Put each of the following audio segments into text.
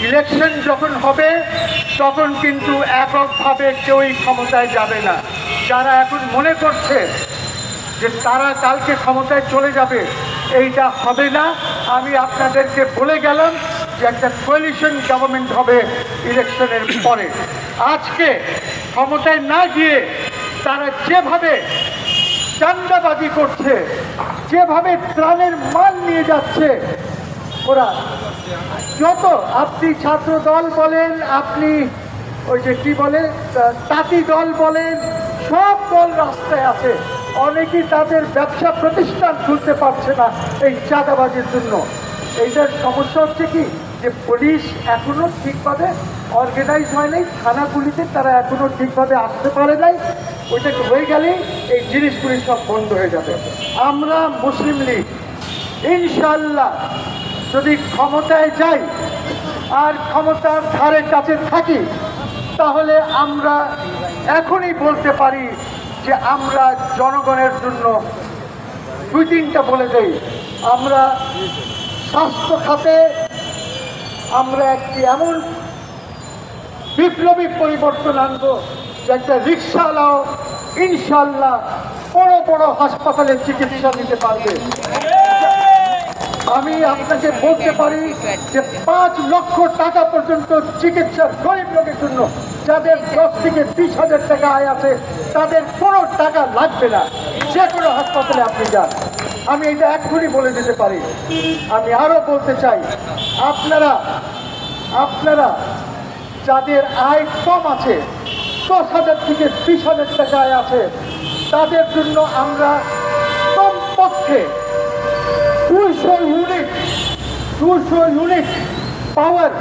Election যখন হবে তখন কিন্তু এককভাবে কেউই ক্ষমতায় যাবে না। যারা এখন মনে করছে যে তারা কালকে ক্ষমতায় চলে যাবে, এইটা হবে না। আমি আপনাদেরকে বলে গেলাম যে একটা কোয়ালিশন গভর্নমেন্ট হবে ইলেকশনের পরে। আজকে ক্ষমতায় না গিয়ে তারা যেভাবে চাঁদাবাজি করছে, যেভাবে ত্রাণের মাল নিয়ে যাচ্ছে, ওরা যত আপনি ছাত্র দল বলেন, আপনি ওই যে কি বলে তাঁতি দল বলেন, সব দল রাস্তায় আছে। অনেকেই তাদের ব্যবসা প্রতিষ্ঠান খুলতে পারছে না এই চাঁদাবাজির জন্য। এইটার সমস্যা হচ্ছে কি যে পুলিশ এখনো ঠিকভাবে অর্গানাইজ হয় নাই, থানাগুলিতে তারা এখনো ঠিকভাবে আসতে পারে নাই। ওইটা হয়ে গেলেই এই জিনিসগুলি সব বন্ধ হয়ে যাবে। আমরা মুসলিম লীগ ইনশাল্লাহ যদি ক্ষমতায় যাই আর ক্ষমতার ধারে কাছে থাকি, তাহলে আমরা এখনই বলতে পারি যে আমরা জনগণের জন্য দুই তিনটা বলে দেই। আমরা স্বাস্থ্য খাতে আমরা একটি এমন বিপ্লবী পরিবর্তন আনবো যে একটা রিক্সাওয়ালাও ইনশাল্লাহ বড় বড় হাসপাতালে চিকিৎসা নিতে পারবে। আমি আপনাকে বলতে পারি যে 5 লক্ষ টাকা পর্যন্ত চিকিৎসার গরিব লোকের জন্য, যাদের 10 থেকে 20,000 টাকা আয় আছে, তাদের কোনো টাকা লাগবে না। যে কোনো হাসপাতালে আপনি যান, আমি এটা এক্ষুনি বলে দিতে পারি। আমি আরও বলতে চাই, আপনারা যাদের আয় কম আছে, 10,000 থেকে 20,000 টাকা আয় আছে, তাদের জন্য আমরা কমপক্ষে 200 ইউনিট পাওয়ার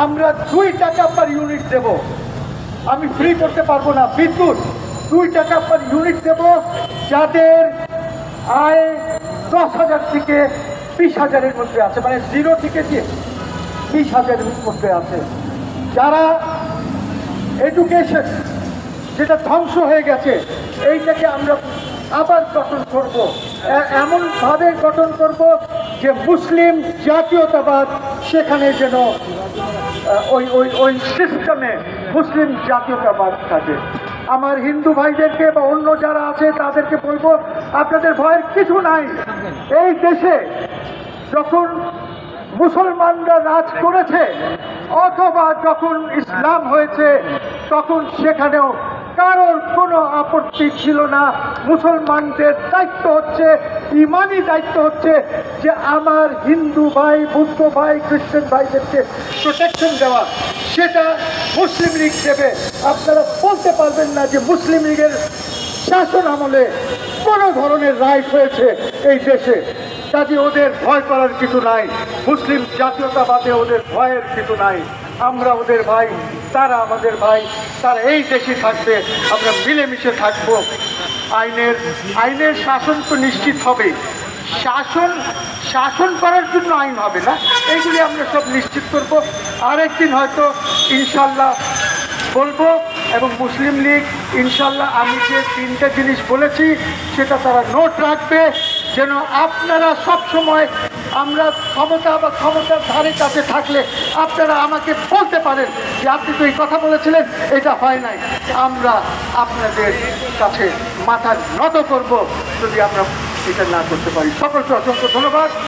আমরা 2 টাকা পার ইউনিট দেব। আমি ফ্রি করতে পারবো না বিদ্যুৎ, 2 টাকা পার ইউনিট দেব যাদের আয় 10,000 থেকে 20,000-এর মধ্যে আছে, মানে 0 থেকে 20,000-এর মধ্যে আছে। যারা এডুকেশন যেটা ধ্বংস হয়ে গেছে, এইটাকে আমরা আবার গঠন করব, এমনভাবে গঠন করব যে মুসলিম জাতীয়তাবাদ সেখানে যেন ওই সিস্টেমে মুসলিম জাতীয়তাবাদ থাকে। আমার হিন্দু ভাইদেরকে বা অন্য যারা আছে তাদেরকে বলবো, আপনাদের ভয়ের কিছু নাই। এই দেশে যখন মুসলমানরা রাজ করেছে অথবা যখন ইসলাম হয়েছে, তখন সেখানেও কারোর কোনো আপত্তি ছিল না। মুসলমানদের দায়িত্ব হচ্ছে, ইমানি দায়িত্ব হচ্ছে যে আমার হিন্দু ভাই, বৌদ্ধ ভাই, খ্রিস্টান ভাইদেরকে প্রোটেকশন দেওয়া, সেটা মুসলিম লীগ দেবে। আপনারা বলতে পারবেন না যে মুসলিম লীগের শাসন আমলে কোনো ধরনের রাইট হয়েছে এই দেশে। কাজে ওদের ভয় করার কিছু নাই, মুসলিম জাতীয়তাবাদে ওদের ভয়ের কিছু নাই। আমরা ওদের ভাই, তারা আমাদের ভাই, তারা এই দেশে থাকবে, আমরা মিলেমিশে থাকবো। আইনের শাসন তো নিশ্চিত হবে, শাসন করার জন্য আইন হবে না, এইগুলি আমরা সব নিশ্চিত করবো। আরেকদিন হয়তো ইনশাল্লাহ বলবো। এবং মুসলিম লীগ ইনশাল্লাহ আমি যে 3টে জিনিস বলেছি সেটা তারা নোট রাখবে, যেন আপনারা সব সময় আমরা ক্ষমতা বা ক্ষমতার ধারে কাছে থাকলে আপনারা আমাকে বলতে পারেন যে আপনি তো এই কথা বলেছিলেন, এটা হয় নাই। আমরা আপনাদের কাছে মাথা নত করব যদি আমরা এটা না করতে পারি। সকলকে অসংখ্য ধন্যবাদ।